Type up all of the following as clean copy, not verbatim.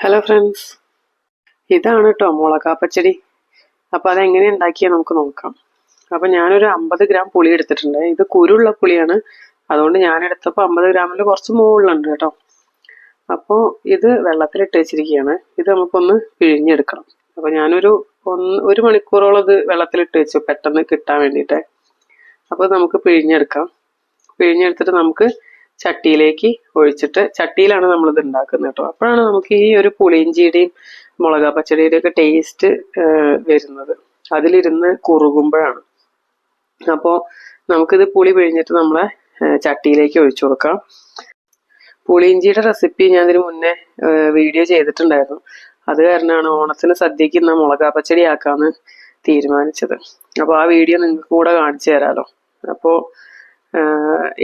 Hello friends, ഇതാണ് കേട്ടോ മുളകാ പച്ചടി. അപ്പോൾ അതെങ്ങനെ ഉണ്ടാക്കിയാൽ നമുക്ക് നോക്കാം. അപ്പോൾ ഞാനൊരു 50 ഗ്രാം പുളി എടുത്തിട്ടുണ്ട്. ഇത് കുരുള്ള പുളിയാണ്, അതുകൊണ്ട് ഞാനെടുത്തപ്പോൾ 50 ഗ്രാമിൽ കുറച്ച് മുകളിലുണ്ട് കേട്ടോ. അപ്പോൾ ഇത് വെള്ളത്തിലിട്ട് വെച്ചിരിക്കുകയാണ്. ഇത് നമുക്കൊന്ന് പിഴിഞ്ഞെടുക്കണം. അപ്പോൾ ഞാനൊരു 1 മണിക്കൂറോളം ഇത് വെള്ളത്തിലിട്ട് വെച്ചു, പെട്ടെന്ന് കിട്ടാൻ വേണ്ടിയിട്ട്. അപ്പോൾ നമുക്ക് പിഴിഞ്ഞെടുക്കാം. പിഴിഞ്ഞെടുത്തിട്ട് നമുക്ക് ചട്ടിയിലേക്ക് ഒഴിച്ചിട്ട്, ചട്ടിയിലാണ് നമ്മളിത് ഉണ്ടാക്കുന്നത് കേട്ടോ. അപ്പോഴാണ് നമുക്ക് ഈ ഒരു പുളിയിഞ്ചിയുടെയും മുളകാ പച്ചടിയുടെ ഒക്കെ ടേസ്റ്റ് വരുന്നത്, അതിലിരുന്ന് കുറുകുമ്പോഴാണ്. അപ്പോൾ നമുക്കിത് പുളി പിഴിഞ്ഞിട്ട് നമ്മളെ ചട്ടിയിലേക്ക് ഒഴിച്ചു കൊടുക്കാം. പുളിയിഞ്ചിയുടെ റെസിപ്പി ഞാൻ ഇതിന് മുന്നേ വീഡിയോ ചെയ്തിട്ടുണ്ടായിരുന്നു. അത് കാരണമാണ് ഓണത്തിന് സദ്യക്ക് ഇന്ന് മുളകാ പച്ചടി ആക്കാമെന്ന് തീരുമാനിച്ചത്. അപ്പോൾ ആ വീഡിയോ നിങ്ങൾക്ക് കൂടെ കാണിച്ചു തരാമല്ലോ. അപ്പോൾ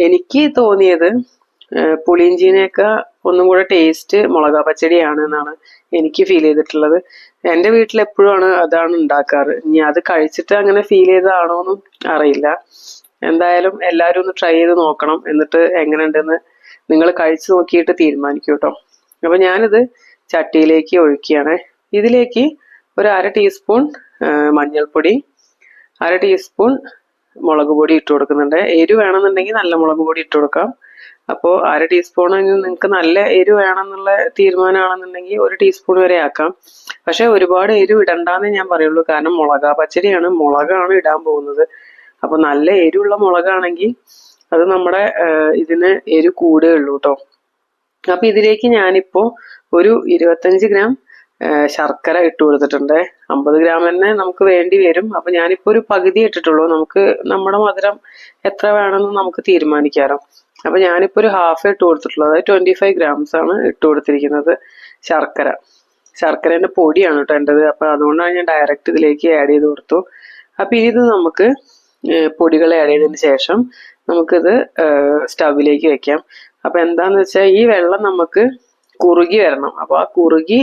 എനിക്ക് തോന്നിയത് പുളിയിഞ്ചിനേക്കാൾ ഒന്നും കൂടെ ടേസ്റ്റ് മുളകാ പച്ചടിയാണ് എന്നാണ് എനിക്ക് ഫീൽ ചെയ്തിട്ടുള്ളത്. എൻ്റെ വീട്ടിൽ എപ്പോഴും അതാണ് ഉണ്ടാക്കാറ്. ഇനി അത് കഴിച്ചിട്ട് അങ്ങനെ ഫീൽ ചെയ്തതാണോ എന്നും അറിയില്ല. എന്തായാലും എല്ലാവരും ഒന്ന് ട്രൈ ചെയ്ത് നോക്കണം. എന്നിട്ട് എങ്ങനെ ഉണ്ടെന്ന് നിങ്ങൾ കഴിച്ചു നോക്കിയിട്ട് തീരുമാനിക്കൂ കേട്ടോ. അപ്പം ഞാനിത് ചട്ടിയിലേക്ക് ഒഴിക്കുകയാണ്. ഇതിലേക്ക് ഒരു 1/2 ടീസ്പൂൺ മഞ്ഞൾപ്പൊടി, 1/2 ടീസ്പൂൺ മുളക് പൊടി ഇട്ട് കൊടുക്കുന്നുണ്ട്. എരിവ് വേണമെന്നുണ്ടെങ്കിൽ നല്ല മുളക് പൊടി ഇട്ട് കൊടുക്കാം. അപ്പോൾ 1/2 ടീസ്പൂൺ നിങ്ങൾക്ക് നല്ല എരിവ് വേണമെന്നുള്ള തീരുമാനമാണെന്നുണ്ടെങ്കിൽ 1 ടീസ്പൂൺ വരെ ആക്കാം. പക്ഷെ ഒരുപാട് എരിവ് ഇടണ്ടെന്നേ ഞാൻ പറയുള്ളൂ. കാരണം മുളകാ പച്ചടിയാണ്, മുളകാണ് ഇടാൻ പോകുന്നത്. അപ്പോൾ നല്ല എരിവുള്ള മുളകാണെങ്കിൽ അത് നമ്മുടെ ഇതിന് എരിവ് കൂടുകയുള്ളൂ കേട്ടോ. അപ്പോൾ ഇതിലേക്ക് ഞാനിപ്പോൾ ഒരു 25 ഗ്രാം ശർക്കര ഇട്ട് കൊടുത്തിട്ടുണ്ട്. 50 ഗ്രാം തന്നെ നമുക്ക് വേണ്ടി വരും. അപ്പൊ ഞാനിപ്പോ ഒരു പകുതി ഇട്ടിട്ടുള്ളൂ. നമുക്ക് നമ്മുടെ മധുരം എത്ര വേണമെന്ന് നമുക്ക് തീരുമാനിക്കാമല്ലോ. അപ്പൊ ഞാനിപ്പോ ഒരു ഹാഫ് ഇട്ട് കൊടുത്തിട്ടുള്ളൂ. അതായത് 25 ഗ്രാംസ് ആണ് ഇട്ട് കൊടുത്തിരിക്കുന്നത് ശർക്കരേന്റെ പൊടിയാണ് കേട്ടോ എൻ്റെത്. അപ്പൊ അതുകൊണ്ടാണ് ഞാൻ ഡയറക്റ്റ് ഇതിലേക്ക് ആഡ് ചെയ്ത് കൊടുത്തു. അപ്പൊ ഇത് നമുക്ക് പൊടികൾ ആഡ് ചെയ്തതിന് ശേഷം നമുക്കിത് സ്റ്റവിലേക്ക് വെക്കാം. അപ്പൊ എന്താന്ന് വെച്ചാൽ ഈ വെള്ളം നമുക്ക് കുറുകി വരണം. അപ്പൊ ആ കുറുകി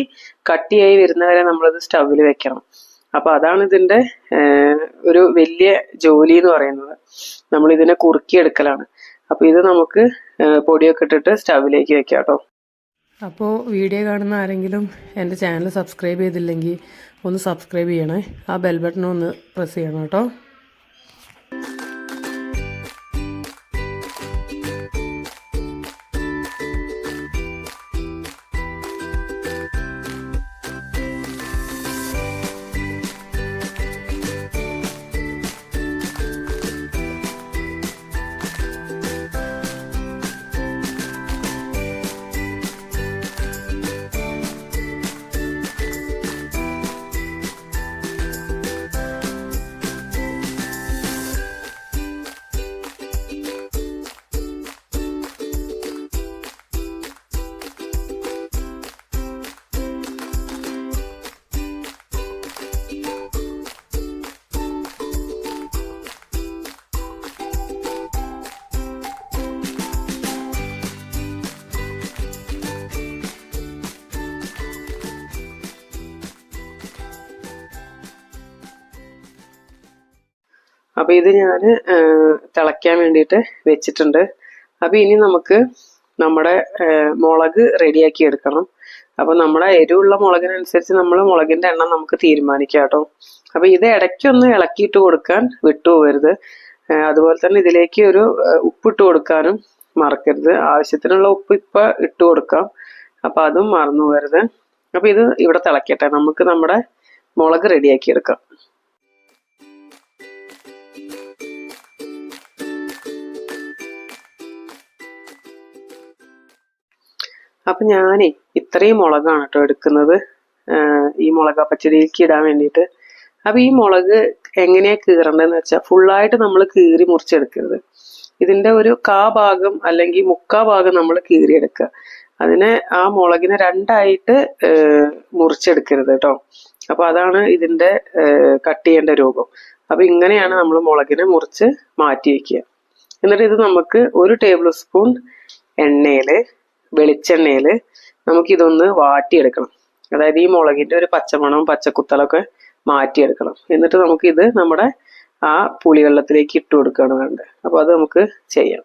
കട്ടിയായി വരുന്നവരെ നമ്മളിത് സ്റ്റവിൽ വെക്കണം. അപ്പൊ അതാണ് ഇതിന്റെ ഒരു വലിയ ജോലി എന്ന് പറയുന്നത്. നമ്മൾ ഇതിനെ കുറുക്കിയെടുക്കലാണ്. അപ്പൊ ഇത് നമുക്ക് പൊടിയൊക്കെ ഇട്ടിട്ട് സ്റ്റവിലേക്ക് വെക്കാം കേട്ടോ. അപ്പോൾ വീഡിയോ കാണുന്ന ആരെങ്കിലും എൻ്റെ ചാനൽ സബ്സ്ക്രൈബ് ചെയ്തില്ലെങ്കിൽ ഒന്ന് സബ്സ്ക്രൈബ് ചെയ്യണേ. ആ ബെൽ ബട്ടൺ ഒന്ന് പ്രസ് ചെയ്യണം കേട്ടോ. അപ്പൊ ഇത് ഞാൻ തിളയ്ക്കാൻ വേണ്ടിയിട്ട് വെച്ചിട്ടുണ്ട്. അപ്പൊ ഇനി നമുക്ക് നമ്മുടെ മുളക് റെഡിയാക്കി എടുക്കണം. അപ്പൊ നമ്മുടെ എരിവുള്ള മുളകിനനുസരിച്ച് നമ്മൾ മുളകിന്റെ എണ്ണം നമുക്ക് തീരുമാനിക്കാം കേട്ടോ. അപ്പൊ ഇത് ഇടയ്ക്കൊന്ന് ഇളക്കിയിട്ട് കൊടുക്കാൻ വിട്ടുപോകരുത്. അതുപോലെ തന്നെ ഇതിലേക്ക് ഒരു ഉപ്പിട്ട് കൊടുക്കാനും മറക്കരുത്. ആവശ്യത്തിനുള്ള ഉപ്പ് ഇപ്പൊ ഇട്ട് കൊടുക്കാം. അപ്പൊ അതും മറന്നു പോകരുത്. അപ്പൊ ഇത് ഇവിടെ തിളക്കട്ടെ, നമുക്ക് നമ്മുടെ മുളക് റെഡിയാക്കി എടുക്കാം. അപ്പൊ ഞാനേ ഇത്രയും മുളകാണ് കേട്ടോ എടുക്കുന്നത് ഈ മുളകാ പച്ചടിയിലേക്ക് ഇടാൻ വേണ്ടിയിട്ട്. അപ്പൊ ഈ മുളക് എങ്ങനെയാ കീറേണ്ടതെന്ന് വെച്ചാൽ ഫുള്ളായിട്ട് നമ്മൾ കീറി മുറിച്ചെടുക്കരുത്. ഇതിന്റെ ഒരു ഭാഗം അല്ലെങ്കിൽ ഭാഗം നമ്മൾ കീറിയെടുക്കുക. അതിനെ ആ മുളകിനെ 2ആയിട്ട് മുറിച്ചെടുക്കരുത് കേട്ടോ. അപ്പൊ അതാണ് ഇതിന്റെ കട്ട് ചെയ്യേണ്ട രൂപം. അപ്പൊ ഇങ്ങനെയാണ് നമ്മൾ മുളകിനെ മുറിച്ച് മാറ്റി വെക്കുക. എന്നിട്ട് ഇത് നമുക്ക് 1 ടേബിൾ സ്പൂൺ വെളിച്ചെണ്ണയിൽ നമുക്കിതൊന്ന് വാട്ടിയെടുക്കണം. അതായത് ഈ മുളകിന്റെ ഒരു പച്ചമണവും പച്ചക്കുത്തലൊക്കെ മാറ്റിയെടുക്കണം. എന്നിട്ട് നമുക്കിത് നമ്മുടെ ആ പുളിവെള്ളത്തിലേക്ക് ഇട്ട് കൊടുക്കുകയാണ് വേണ്ടത്. അപ്പോൾ അത് നമുക്ക് ചെയ്യാം.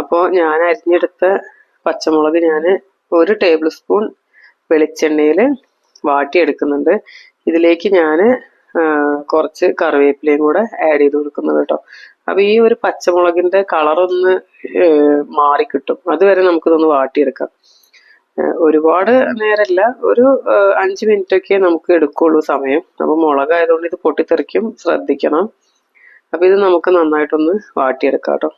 അപ്പോൾ ഞാൻ അരിഞ്ഞെടുത്ത പച്ചമുളക് ഞാൻ 1 ടേബിൾ സ്പൂൺ വെളിച്ചെണ്ണയിൽ വാട്ടിയെടുക്കുന്നുണ്ട്. ഇതിലേക്ക് ഞാൻ കുറച്ച് കറിവേപ്പിലയും കൂടെ ആഡ് ചെയ്ത് കൊടുക്കുന്നത് കേട്ടോ. അപ്പോൾ ഈ ഒരു പച്ചമുളകിൻ്റെ കളറൊന്ന് മാറിക്കിട്ടും. അതുവരെ നമുക്കിതൊന്ന് വാട്ടിയെടുക്കാം. ഒരുപാട് നേരമല്ല, ഒരു 5 മിനിറ്റൊക്കെ നമുക്ക് എടുക്കുള്ളൂ സമയം. അപ്പോൾ മുളകായതുകൊണ്ട് ഇത് പൊട്ടിത്തെറിക്കും, ശ്രദ്ധിക്കണം. അപ്പോൾ ഇത് നമുക്ക് നന്നായിട്ടൊന്ന് വാട്ടിയെടുക്കാം കേട്ടോ.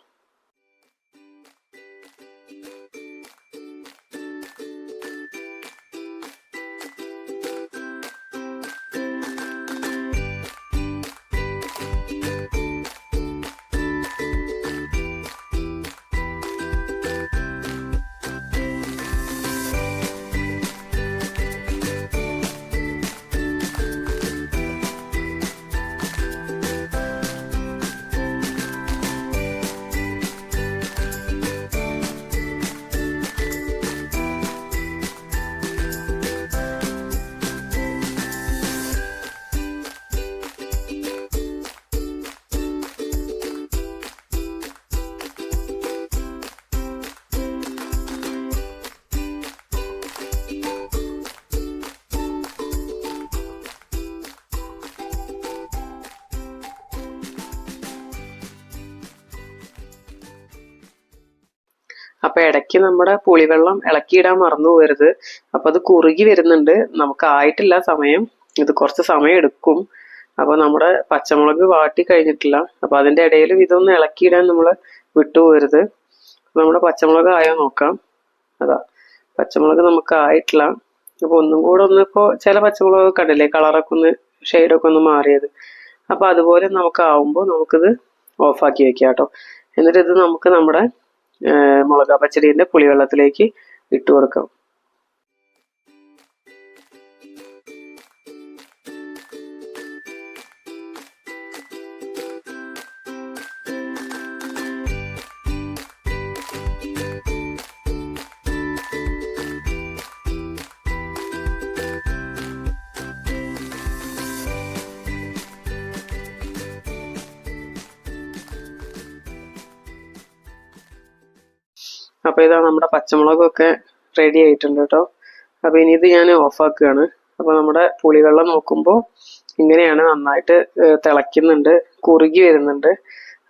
അപ്പോൾ ഇടയ്ക്ക് നമ്മുടെ പുളിവെള്ളം ഇളക്കിയിടാൻ മറന്നു പോകരുത്. അപ്പോൾ അത് കുറുകി വരുന്നുണ്ട്, നമുക്ക് ആയിട്ടില്ല സമയം, ഇത് കുറച്ച് സമയം എടുക്കും. അപ്പോൾ നമ്മുടെ പച്ചമുളക് വാട്ടി കഴിഞ്ഞിട്ടില്ല. അപ്പോൾ അതിൻ്റെ ഇടയിലും ഇതൊന്ന് ഇളക്കിയിടാൻ നമ്മൾ വിട്ടുപോകരുത്. നമ്മുടെ പച്ചമുളക് ആയോ നോക്കാം. അതാ പച്ചമുളക് നമുക്ക് ആയിട്ടില്ല. അപ്പോൾ ഒന്നും കൂടെ ഒന്ന്, ഇപ്പോൾ ചില പച്ചമുളക് കണ്ടില്ലേ കളറൊക്കെ ഒന്ന് ഷെയ്ഡൊക്കെ ഒന്ന് മാറിയത്. അപ്പോൾ അതുപോലെ നമുക്ക് ആവുമ്പോൾ നമുക്കിത് ഓഫാക്കി വെക്കാം കേട്ടോ. എന്നിട്ട് ഇത് നമുക്ക് നമ്മുടെ മുളകാ പച്ചടീൻ്റെ പുളിവെള്ളത്തിലേക്ക് ഇട്ട് കൊടുക്കാം. അപ്പോൾ ഇതാ നമ്മുടെ പച്ചമുളകൊക്കെ റെഡി ആയിട്ടുണ്ട് കേട്ടോ. അപ്പോൾ ഇനി ഇത് ഞാൻ ഓഫാക്കുകയാണ്. അപ്പോൾ നമ്മുടെ പുളിവെള്ളം നോക്കുമ്പോൾ ഇങ്ങനെയാണ്, നന്നായിട്ട് തിളയ്ക്കുന്നുണ്ട്, കുറുകി വരുന്നുണ്ട്.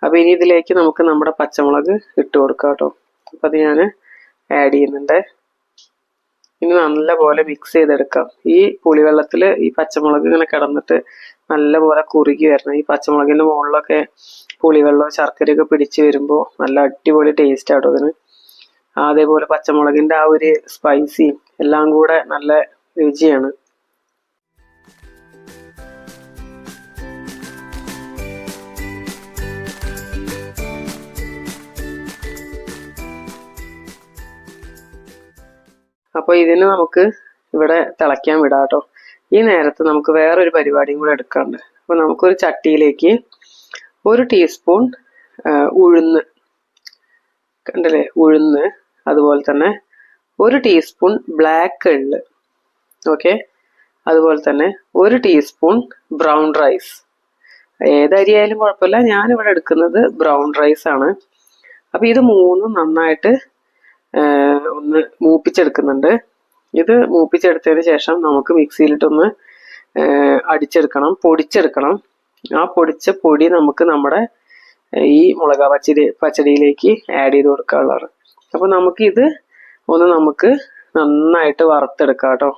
അപ്പോൾ ഇനി ഇതിലേക്ക് നമുക്ക് നമ്മുടെ പച്ചമുളക് ഇട്ട് കൊടുക്കാം കേട്ടോ. അപ്പോൾ അത് ഞാൻ ആഡ് ചെയ്യുന്നുണ്ട്. ഇനി നല്ലപോലെ മിക്സ് ചെയ്തെടുക്കാം. ഈ പുളിവെള്ളത്തിൽ ഈ പച്ചമുളക് ഇങ്ങനെ കിടന്നിട്ട് നല്ലപോലെ കുറുകി വരണം. ഈ പച്ചമുളകിൻ്റെ മുകളിലൊക്കെ പുളിവെള്ളവും ശർക്കരയൊക്കെ പിടിച്ച് വരുമ്പോൾ നല്ല അടിപൊളി ടേസ്റ്റ് ആട്ടോ അതിന്. അതേപോലെ പച്ചമുളകിൻ്റെ ആ ഒരു സ്പൈസിയും എല്ലാം കൂടെ നല്ല രുചിയാണ്. അപ്പോൾ ഇതിന് നമുക്ക് ഇവിടെ തിളയ്ക്കാൻ വിടാം കേട്ടോ. ഈ നേരത്ത് നമുക്ക് വേറൊരു പരിപാടിയും കൂടെ എടുക്കാറുണ്ട്. അപ്പോൾ നമുക്കൊരു ചട്ടിയിലേക്ക് 1 ടീസ്പൂൺ ഉഴുന്ന്, കണ്ടല്ലേ ഉഴുന്ന്, അതുപോലെ തന്നെ 1 ടീസ്പൂൺ ബ്ലാക്ക് എള്ള്, ഓക്കെ, അതുപോലെ തന്നെ 1 ടീസ്പൂൺ ബ്രൗൺ റൈസ്. ഏതരിയായാലും കുഴപ്പമില്ല, ഞാനിവിടെ എടുക്കുന്നത് ബ്രൗൺ റൈസ് ആണ്. അപ്പോൾ ഇത് മൂന്നും നന്നായിട്ട് ഒന്ന് മൂപ്പിച്ചെടുക്കുന്നുണ്ട്. ഇത് മൂപ്പിച്ചെടുത്തതിന് ശേഷം നമുക്ക് മിക്സിയിലിട്ടൊന്ന് അടിച്ചെടുക്കണം, പൊടിച്ചെടുക്കണം. ആ പൊടിച്ച പൊടി നമുക്ക് നമ്മുടെ ഈ മുളകാ പച്ചടിയിലേക്ക് ആഡ് ചെയ്ത് കൊടുക്കാനുള്ളതാണ്. അപ്പോൾ നമുക്കിത് ഒന്ന് നമുക്ക് നന്നായിട്ട് വറുത്തെടുക്കാം കേട്ടോ.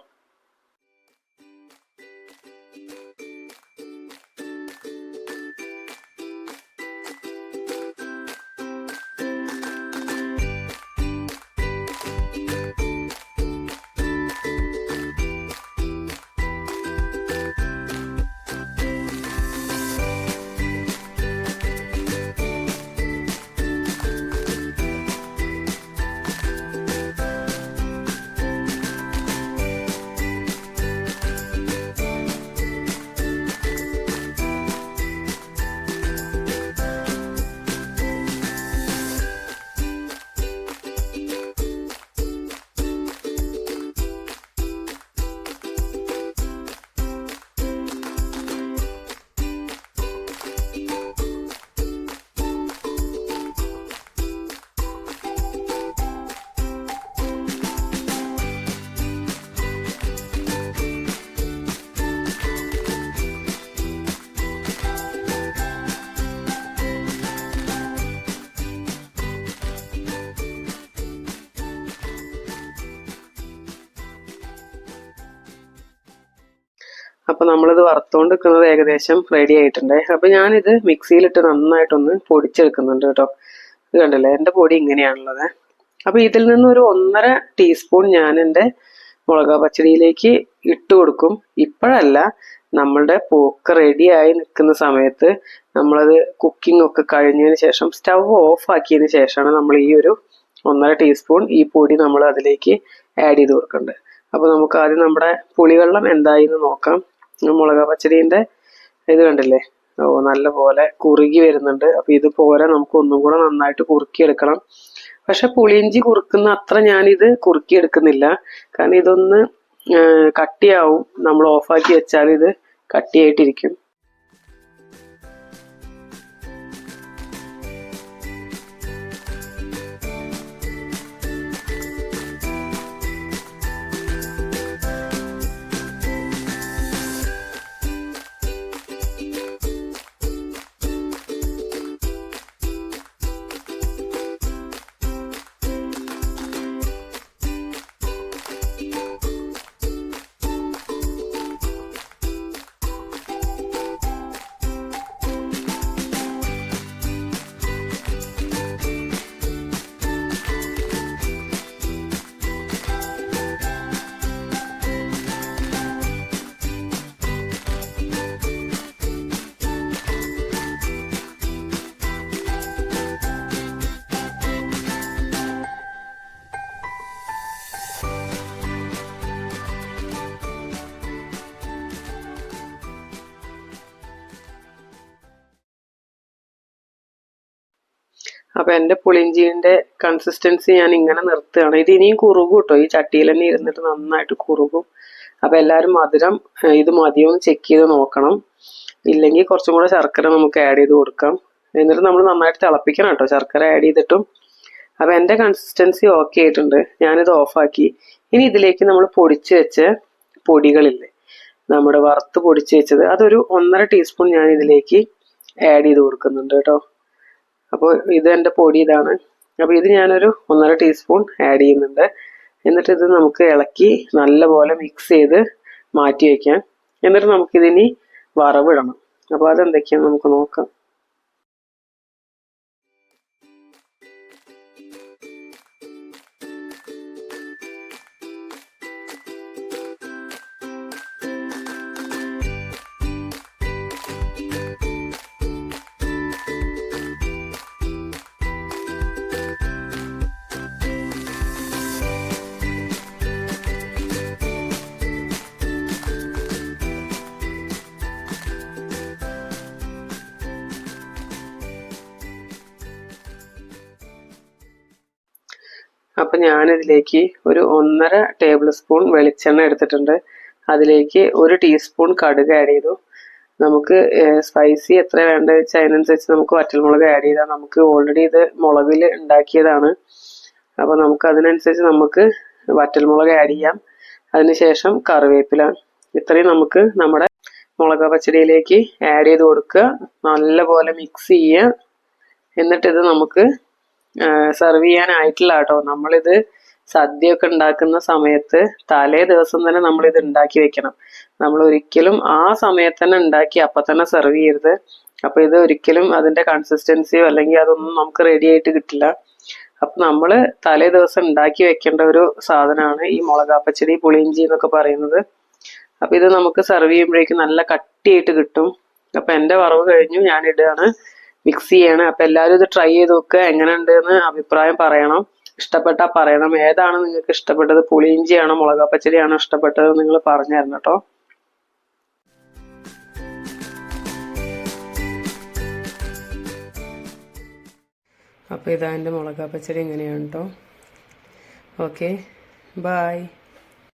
അപ്പോൾ നമ്മളിത് വറുത്തുകൊണ്ട് നിൽക്കുന്നത് ഏകദേശം റെഡി ആയിട്ടുണ്ട്. അപ്പോൾ ഞാനിത് മിക്സിയിലിട്ട് നന്നായിട്ടൊന്ന് പൊടിച്ചെടുക്കുന്നുണ്ട് കേട്ടോ. ഇത് കണ്ടില്ലേ, എൻ്റെ പൊടി ഇങ്ങനെയാണുള്ളത്. അപ്പോൾ ഇതിൽ നിന്നൊരു 1.5 ടീസ്പൂൺ ഞാൻ എൻ്റെ മുളക് പച്ചടിയിലേക്ക് ഇട്ട് കൊടുക്കും. ഇപ്പോഴല്ല, നമ്മളുടെ പോക്ക് റെഡിയായി നിൽക്കുന്ന സമയത്ത് നമ്മളത് കുക്കിംഗ് ഒക്കെ കഴിഞ്ഞതിന് ശേഷം സ്റ്റവ് ഓഫ് ആക്കിയതിന് ശേഷമാണ് നമ്മൾ ഈ ഒരു 1.5 ടീസ്പൂൺ ഈ പൊടി നമ്മൾ അതിലേക്ക് ആഡ് ചെയ്ത് കൊടുക്കേണ്ടത്. അപ്പോൾ നമുക്ക് ആദ്യം നമ്മുടെ പുളിവെള്ളം എന്തായി എന്ന് നോക്കാം. മുളക് പച്ചടീൻ്റെ ഇത് കണ്ടില്ലേ, നല്ല പോലെ കുറുകി വരുന്നുണ്ട്. അപ്പോൾ ഇതുപോലെ നമുക്ക് ഒന്നും കൂടെ നന്നായിട്ട് കുറുക്കിയെടുക്കണം. പക്ഷെ പുളിയിഞ്ചി കുറുക്കുന്ന അത്ര ഞാനിത് കുറുക്കിയെടുക്കുന്നില്ല, കാരണം ഇതൊന്ന് കട്ടിയാവും. നമ്മൾ ഓഫാക്കി വെച്ചാൽ ഇത് കട്ടിയായിട്ടിരിക്കും. അപ്പോൾ എൻ്റെ പുളിയിഞ്ചീൻ്റെ കൺസിസ്റ്റൻസി ഞാൻ ഇങ്ങനെ നിർത്തുകയാണ്. ഇത് ഇനിയും കുറുകും കേട്ടോ, ഈ ചട്ടിയിൽ തന്നെ ഇരുന്നിട്ട് നന്നായിട്ട് കുറുകും. അപ്പോൾ എല്ലാവരും മധുരം ഇത് മതിയോ എന്ന് ചെക്ക് ചെയ്ത് നോക്കണം. ഇല്ലെങ്കിൽ കുറച്ചും കൂടെ ശർക്കര നമുക്ക് ആഡ് ചെയ്ത് കൊടുക്കാം. എന്നിട്ട് നമ്മൾ നന്നായിട്ട് തിളപ്പിക്കണം കേട്ടോ, ശർക്കര ആഡ് ചെയ്തിട്ടും. അപ്പോൾ എൻ്റെ കൺസിസ്റ്റൻസി ഓക്കെ ആയിട്ടുണ്ട്. ഞാനിത് ഓഫാക്കി. ഇനി ഇതിലേക്ക് നമ്മൾ പൊടിച്ച് വെച്ച പൊടികളില്ലേ, നമ്മുടെ വറുത്ത് പൊടിച്ച് വെച്ചത്, അതൊരു 1.5 ടീസ്പൂൺ ഞാൻ ഇതിലേക്ക് ആഡ് ചെയ്ത് കൊടുക്കുന്നുണ്ട് കേട്ടോ. അപ്പോൾ ഇത് എൻ്റെ പൊടി ഇതാണ്. അപ്പോൾ ഇത് ഞാനൊരു 1.5 ടീസ്പൂൺ ആഡ് ചെയ്യുന്നുണ്ട്. എന്നിട്ട് ഇത് നമുക്ക് ഇളക്കി നല്ലപോലെ മിക്സ് ചെയ്ത് മാറ്റി വയ്ക്കാം. എന്നിട്ട് നമുക്കിതിനി വറവിടണം. അപ്പോൾ അതെന്തൊക്കെയാണെന്ന് നമുക്ക് നോക്കാം. അപ്പം ഞാനിതിലേക്ക് ഒരു 1.5 ടേബിൾ സ്പൂൺ വെളിച്ചെണ്ണ എടുത്തിട്ടുണ്ട്. അതിലേക്ക് 1 ടീസ്പൂൺ കടുക് ആഡ് ചെയ്തു. നമുക്ക് സ്പൈസി എത്ര വേണ്ടത് വെച്ചാൽ അതിനനുസരിച്ച് നമുക്ക് വറ്റൽമുളക് ആഡ് ചെയ്താൽ, നമുക്ക് ഓൾറെഡി ഇത് മുളകിൽ ഉണ്ടാക്കിയതാണ്. അപ്പോൾ നമുക്ക് അതിനനുസരിച്ച് നമുക്ക് വറ്റൽമുളക് ആഡ് ചെയ്യാം. അതിനുശേഷം കറിവേപ്പില, ഇത്രയും നമുക്ക് നമ്മുടെ മുളക് പച്ചടിയിലേക്ക് ആഡ് ചെയ്ത് കൊടുക്കുക. നല്ലപോലെ മിക്സ് ചെയ്യുക. എന്നിട്ടിത് നമുക്ക് സെർവ് ചെയ്യാനായിട്ടില്ല കേട്ടോ. നമ്മളിത് സദ്യയൊക്കെ ഉണ്ടാക്കുന്ന സമയത്ത് തലേ ദിവസം തന്നെ നമ്മളിത് ഉണ്ടാക്കി വെക്കണം. നമ്മൾ ഒരിക്കലും ആ സമയത്ത് തന്നെ ഉണ്ടാക്കി അപ്പം തന്നെ സെർവ് ചെയ്യരുത്. അപ്പോൾ ഇത് ഒരിക്കലും അതിൻ്റെ കൺസിസ്റ്റൻസിയോ അല്ലെങ്കിൽ അതൊന്നും നമുക്ക് റെഡി ആയിട്ട് കിട്ടില്ല. അപ്പം നമ്മൾ തലേ ദിവസം ഉണ്ടാക്കി വെക്കേണ്ട ഒരു സാധനമാണ് ഈ മുളകാപ്പച്ചടി പുളിയിഞ്ചി എന്നൊക്കെ പറയുന്നത്. അപ്പം ഇത് നമുക്ക് സെർവ് ചെയ്യുമ്പോഴേക്കും നല്ല കട്ടിയായിട്ട് കിട്ടും. അപ്പം എൻ്റെ വറവ് കഴിഞ്ഞു, ഞാൻ ഇടുകയാണ്, മിക്സ് ചെയ്യണം. അപ്പം എല്ലാവരും ഇത് ട്രൈ ചെയ്ത് നോക്കുക. എങ്ങനെയുണ്ട് എന്ന് അഭിപ്രായം പറയണം. ഇഷ്ടപ്പെട്ടാൽ പറയണം. ഏതാണ് നിങ്ങൾക്ക് ഇഷ്ടപ്പെട്ടത്, പുളിയിഞ്ചിയാണോ മുളകാപ്പച്ചടിയാണോ ഇഷ്ടപ്പെട്ടത്, നിങ്ങൾ പറഞ്ഞു തരണം കേട്ടോ. അപ്പോൾ ഇതാ എൻ്റെ മുളകാപ്പച്ചടി ഇങ്ങനെയാണ് കേട്ടോ. Okay, by.